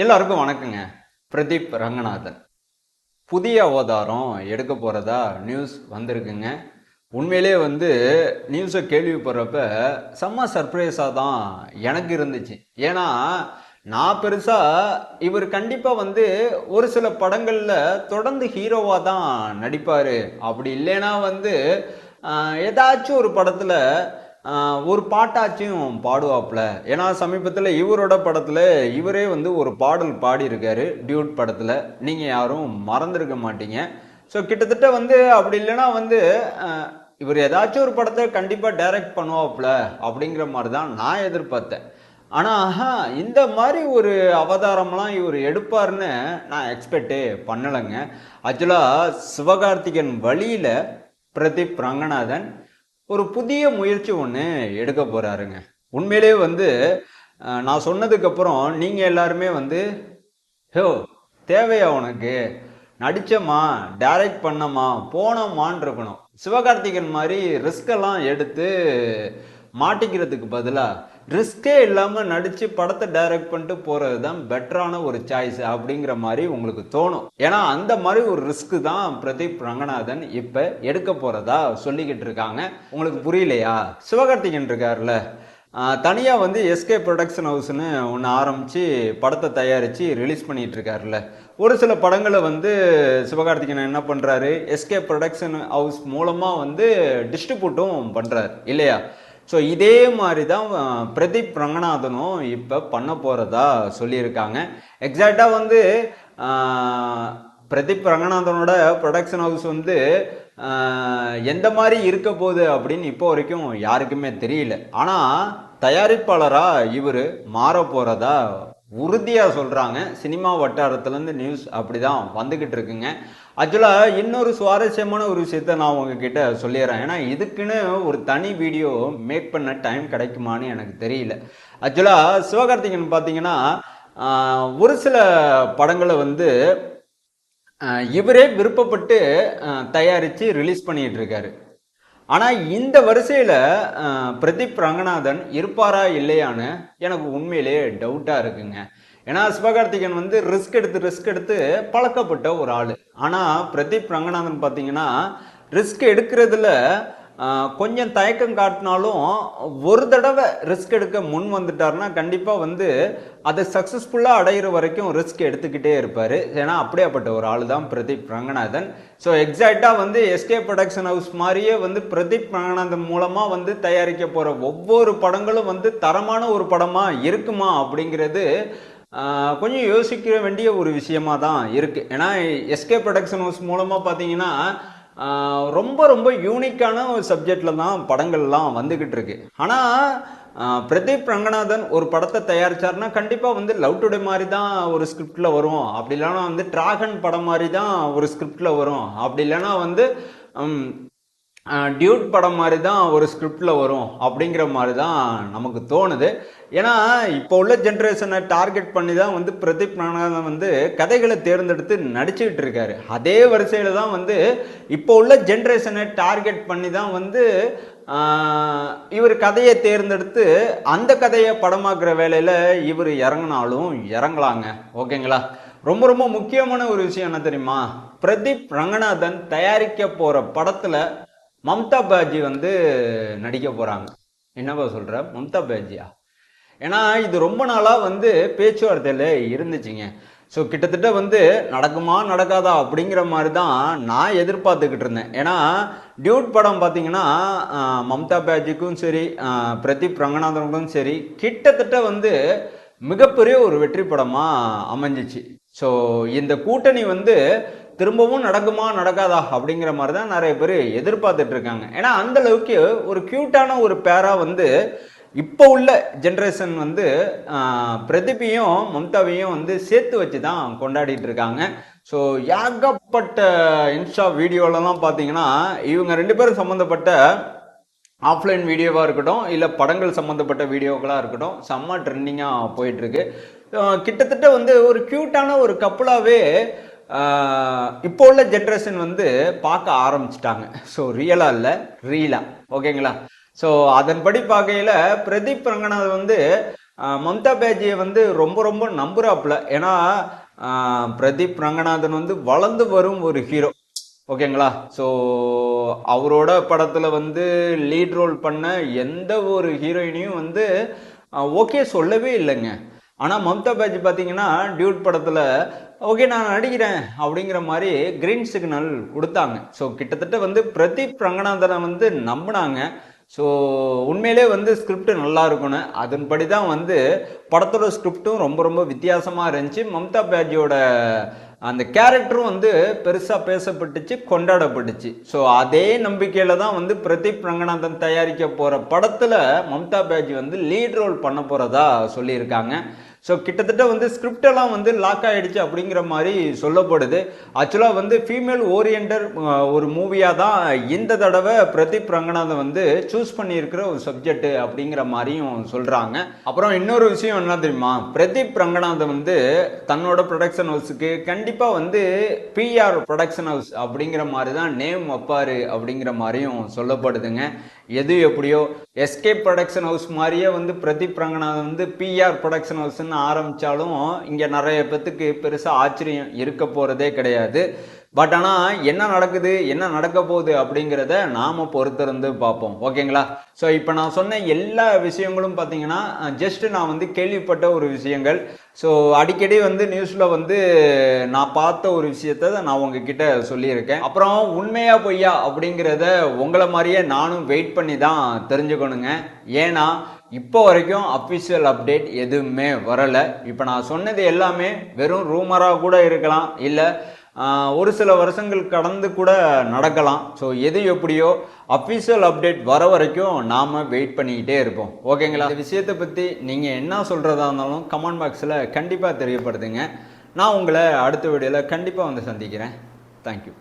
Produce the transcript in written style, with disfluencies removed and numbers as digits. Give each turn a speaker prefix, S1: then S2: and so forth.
S1: எல்லாருக்கும் வணக்கங்க. பிரதீப் ரங்கநாதன் புதிய அவதாரம் எடுக்க போறதா நியூஸ் வந்திருக்குங்க. உண்மையிலே நியூஸை கேள்விப்படுறப்ப செம்ம சர்ப்ரைஸாக தான் எனக்கு இருந்துச்சு. ஏன்னா நான் பெருசா இவர் கண்டிப்பா ஒரு சில படங்கள்ல தொடர்ந்து ஹீரோவா தான் நடிப்பாரு. அப்படி இல்லைன்னா ஏதாச்சும் ஒரு படத்துல ஒரு பாட்டாச்சும் பாடுவாப்புல. ஏன்னா சமீபத்தில் இவரோட படத்தில் இவரே ஒரு பாடல் பாடியிருக்காரு டியூட் படத்தில். நீங்கள் யாரும் மறந்துருக்க மாட்டீங்க. ஸோ கிட்டத்தட்ட அப்படி இல்லைன்னா இவர் ஏதாச்சும் ஒரு படத்தை கண்டிப்பாக டைரக்ட் பண்ணுவாப்புல அப்படிங்கிற மாதிரி தான் நான் எதிர்பார்த்தேன். ஆனால் இந்த மாதிரி ஒரு அவதாரம்லாம் இவர் எடுப்பார்னு நான் எக்ஸ்பெக்டே பண்ணலைங்க. ஆக்சுவலாக சிவகார்த்திகன் வழியில் பிரதீப் ரங்கநாதன் ஒரு புதிய முயற்சி ஒன்று எடுக்க போறாருங்க. உண்மையிலே நான் சொன்னதுக்கப்புறம் நீங்கள் எல்லாருமே ஹோ தேவையா உனக்கு, நடிச்சமா டைரக்ட் பண்ணமா போனோமான் இருக்கணும். சிவகார்த்திகன் மாதிரி ரிஸ்கெல்லாம் எடுத்து மாட்டிக்கிறதுக்கு பதிலாக ரிஸ்கே இல்லாமல் நடித்து படத்தை டைரக்ட் பண்ணிட்டு போகிறது தான் பெட்டரான ஒரு சாய்ஸ் அப்படிங்கிற மாதிரி உங்களுக்கு தோணும். ஏன்னா அந்த மாதிரி ஒரு ரிஸ்க்கு தான் பிரதீப் ரங்கநாதன் இப்போ எடுக்க போகிறதா சொல்லிக்கிட்டு இருக்காங்க. உங்களுக்கு புரியலையா? சிவகார்த்திகன் இருக்கார்ல, தனியாக எஸ்கே ப்ரொடக்ஷன் ஹவுஸ்னு ஒன்று ஆரம்பித்து படத்தை தயாரித்து ரிலீஸ் பண்ணிகிட்டு இருக்காருல்ல. ஒரு சில படங்களை சிவகார்த்திகன் என்ன பண்ணுறாரு, எஸ்கே ப்ரொடக்ஷன் ஹவுஸ் மூலமாக டிஸ்ட்ரிபியூட்டும் பண்ணுறாரு இல்லையா? ஸோ இதே மாதிரி தான் பிரதீப் ரங்கநாதனும் இப்போ பண்ண போகிறதா சொல்லியிருக்காங்க. எக்ஸாக்டாக பிரதீப் ரங்கநாதனோட ப்ரொடக்ஷன் ஹவுஸ் எந்த மாதிரி இருக்க போகுது அப்படின்னு இப்போ வரைக்கும் யாருக்குமே தெரியல. ஆனால் தயாரிப்பாளராக இவர் மாற போகிறதா உறுதியாக சொல்கிறாங்க. சினிமா வட்டாரத்துலேருந்து நியூஸ் அப்படி தான் வந்துக்கிட்டு இருக்குங்க. ஆக்சுவலாக இன்னொரு சுவாரஸ்யமான ஒரு விஷயத்த நான் உங்ககிட்ட சொல்லிடுறேன். ஏன்னா இதுக்குன்னு ஒரு தனி வீடியோ மேக் பண்ண டைம் கிடைக்குமான்னு எனக்கு தெரியல. ஆக்சுவலாக சிவகார்த்திகன் பார்த்தீங்கன்னா ஒரு சில படங்களை இவரே விருப்பப்பட்டு தயாரித்து ரிலீஸ் பண்ணிகிட்டு இருக்காரு. ஆனால் இந்த வரிசையில் பிரதீப் ரங்கநாதன் இருப்பாரா இல்லையான்னு எனக்கு உண்மையிலே டவுட்டாக இருக்குங்க. ஏன்னா சிவகார்த்திகன் ரிஸ்க் எடுத்து பழக்கப்பட்ட ஒரு ஆள். ஆனால் பிரதீப் ரங்கநாதன் பார்த்தீங்கன்னா ரிஸ்க் எடுக்கிறதுல கொஞ்சம் தயக்கம் காட்டினாலும் ஒரு தடவை ரிஸ்க் எடுக்க முன் வந்துட்டார்னா கண்டிப்பாக அதை சக்ஸஸ்ஃபுல்லாக அடைகிற வரைக்கும் ரிஸ்க் எடுத்துக்கிட்டே இருப்பார். ஏன்னா அப்படியாப்பட்ட ஒரு ஆள் தான் பிரதீப் ரங்கநாதன். ஸோ எக்ஸாக்டாக எஸ்கே ப்ரொடக்ஷன் ஹவுஸ் மாதிரியே பிரதீப் ரங்கநாதன் மூலமாக தயாரிக்க போகிற ஒவ்வொரு படங்களும் தரமான ஒரு படமாக இருக்குமா அப்படிங்கிறது கொஞ்சம் யோசிக்க வேண்டிய ஒரு விஷயமா தான் இருக்குது. ஏன்னா எஸ்கே ப்ரொடக்ஷன் ஹவுஸ் மூலமாக பார்த்தீங்கன்னா ரொம்ப ரொம்ப யூனிக்கான ஒரு சப்ஜெக்டில் தான் படங்கள்லாம் வந்துக்கிட்டு இருக்கு. ஆனால் பிரதீப் ரங்கநாதன் ஒரு படத்தை தயாரித்தார்னா கண்டிப்பாக லவ் டுடே மாதிரி தான் ஒரு ஸ்கிரிப்டில் வரும். அப்படி இல்லைன்னா டிராகன் படம் மாதிரி தான் ஒரு ஸ்கிரிப்டில் வரும். அப்படி இல்லைன்னா டியூட் படம் மாதிரி தான் ஒரு ஸ்கிரிப்டில் வரும் அப்படிங்கிற மாதிரி தான் நமக்கு தோணுது. ஏன்னா இப்போ உள்ள ஜென்ரேஷனை டார்கெட் பண்ணி தான் பிரதீப் ரங்கநாதன் கதைகளை தேர்ந்தெடுத்து நடிச்சுக்கிட்டு இருக்காரு. அதே வரிசையில் தான் இப்போ உள்ள ஜென்ரேஷனை டார்கெட் பண்ணி தான் இவர் கதையை தேர்ந்தெடுத்து அந்த கதையை படமாக்குற வேலையில் இவர் இறங்கினாலும் இறங்கலாங்க. ஓகேங்களா? ரொம்ப ரொம்ப முக்கியமான ஒரு விஷயம் என்ன தெரியுமா? பிரதீப் ரங்கநாதன் தயாரிக்க போகிற படத்தில் மம்தா பாஜி நடிக்க போகிறாங்க. என்னப்பா சொல்கிற, மம்தா பாஜியா? ஏன்னா இது ரொம்ப நாளாக பேச்சுவார்த்தையில் இருந்துச்சுங்க. ஸோ கிட்டத்தட்ட நடக்குமா நடக்காதா அப்படிங்கிற மாதிரி தான் நான் எதிர்பார்த்துக்கிட்டு இருந்தேன். ஏன்னா டியூட் படம் பார்த்தீங்கன்னா மம்தா பாஜிக்கும் சரி பிரதீப் ரங்கநாதனுக்கும் சரி கிட்டத்தட்ட மிகப்பெரிய ஒரு வெற்றி படமாக அமைஞ்சிச்சு. ஸோ இந்த கூட்டணி திரும்பவும் நடக்குமா நடக்காதா அப்படிங்கிற மாதிரி தான் நிறைய பேர் எதிர்பார்த்துட்டு இருக்காங்க. ஏன்னா அந்த அளவுக்கு ஒரு கியூட்டான ஒரு பேரா இப்போ உள்ள ஜென்ரேஷன் பிரதீப்பையும் மம்தாவையும் சேர்த்து வச்சு தான் கொண்டாடிட்டு இருக்காங்க. ஸோ ஏகப்பட்ட இன்ஸ்டா வீடியோலலாம் பார்த்தீங்கன்னா இவங்க ரெண்டு பேரும் சம்மந்தப்பட்ட ஆஃப்லைன் வீடியோவாக இருக்கட்டும் இல்லை படங்கள் சம்மந்தப்பட்ட வீடியோக்களாக இருக்கட்டும் செம்ம ட்ரெண்டிங்காக போயிட்டுருக்கு. கிட்டத்தட்ட ஒரு க்யூட்டான ஒரு கப்புளாகவே இப்போ உள்ள ஜென்ரேஷன் பார்க்க ஆரம்பிச்சிட்டாங்க. ஸோ ரியலாக இல்லை, ரீலா. ஓகேங்களா? ஸோ அதன்படி பார்க்கையில் பிரதீப் ரங்கநாதன் மம்தா பேஜியை வந்து ரொம்ப ரொம்ப நம்புறாப்புல. ஏன்னா பிரதீப் ரங்கநாதன் வந்து வளர்ந்து வரும் ஒரு ஹீரோ. ஓகேங்களா? ஸோ அவரோட படத்தில் வந்து லீட் ரோல் பண்ண எந்த ஒரு ஹீரோயினையும் வந்து ஓகே சொல்லவே இல்லைங்க. ஆனால் மம்தா பேஜ் பார்த்தீங்கன்னா டியூட் படத்தில் ஓகே நான் நடிக்கிறேன் அப்படிங்கிற மாதிரி கிரீன் சிக்னல் கொடுத்தாங்க. ஸோ கிட்டத்தட்ட வந்து பிரதீப் ரங்கநாதனை வந்து நம்பினாங்க. ஸோ உண்மையிலே வந்து ஸ்கிரிப்ட் நல்லா இருக்கணும். அதன்படி தான் வந்து படத்தோட ஸ்கிரிப்டும் ரொம்ப ரொம்ப வித்தியாசமாக இருந்துச்சு. மம்தா பேஜியோட அந்த கேரக்டரும் வந்து பெருசாக பேசப்பட்டுச்சு, கொண்டாடப்பட்டுச்சு. ஸோ அதே நம்பிக்கையில் தான் வந்து பிரதீப் ரங்கநாதன் தயாரிக்க போகிற படத்தில் மம்தா பேஜி வந்து லீட் ரோல் பண்ண போகிறதா சொல்லியிருக்காங்க. ஸோ கிட்டத்தட்ட வந்து ஸ்கிரிப்டெல்லாம் வந்து லாக் ஆகிடுச்சு அப்படிங்கிற மாதிரி சொல்லப்படுது. ஆக்சுவலாக வந்து ஃபீமேல் ஓரியன்டர் ஒரு மூவியாக தான் இந்த தடவை பிரதீப் ரங்கநாதன் வந்து சூஸ் பண்ணியிருக்கிற ஒரு சப்ஜெக்ட் அப்படிங்கிற மாதிரியும் சொல்கிறாங்க. அப்புறம் இன்னொரு விஷயம் என்ன தெரியுமா, பிரதீப் ரங்கநாதன் வந்து தன்னோட ப்ரொடக்ஷன் ஹவுஸுக்கு கண்டிப்பாக வந்து பிஆர் ப்ரொடக்ஷன் ஹவுஸ் அப்படிங்கிற மாதிரி தான் நேம் வைப்பார் அப்படிங்கிற மாதிரியும் சொல்லப்படுதுங்க. எது எப்படியோ எஸ்கேப் ப்ரொடக்ஷன் ஹவுஸ் மாதிரியே வந்து பிரதீப் ரங்கநாதன் வந்து பிஆர் ப்ரொடக்ஷன் ஹவுஸ்ன்னு ஆரம்பித்தாலும் இங்கே நிறைய பேத்துக்கு பெருசாக ஆச்சரியம் இருக்க போகிறதே கிடையாது. பட் ஆனால் என்ன நடக்குது, என்ன நடக்க போகுது அப்படிங்கிறத நாம் பொறுத்திருந்து பார்ப்போம். ஓகேங்களா? ஸோ இப்போ நான் சொன்ன எல்லா விஷயங்களும் பார்த்தீங்கன்னா ஜஸ்ட் நான் வந்து கேள்விப்பட்ட ஒரு விஷயங்கள். ஸோ அடிக்கடி வந்து நியூஸில் வந்து நான் பார்த்த ஒரு விஷயத்த நான் உங்ககிட்ட சொல்லியிருக்கேன். அப்புறம் உண்மையா பொய்யா அப்படிங்கிறத உங்களை மாதிரியே நானும் வெயிட் பண்ணி தான் தெரிஞ்சுக்கணுங்க. ஏன்னா இப்போ வரைக்கும் அஃபிஷியல் அப்டேட் எதுவுமே வரலை. இப்போ நான் சொன்னது எல்லாமே வெறும் ரூமராக கூட இருக்கலாம், இல்லை ஒரு சில வருஷங்கள் கடந்து கூட நடக்கலாம். ஸோ எது எப்படியோ அஃபிஷியல் அப்டேட் வர வரைக்கும் நாம் வெயிட் பண்ணிக்கிட்டே இருப்போம். ஓகேங்களா? இந்த விஷயத்தை பற்றி நீங்கள் என்ன சொல்கிறதா இருந்தாலும் கமெண்ட் பாக்ஸில் கண்டிப்பாக தெரியப்படுத்துங்க. நான் உங்களை அடுத்த வீடியோவில் கண்டிப்பாக வந்து சந்திக்கிறேன். தேங்க்யூ.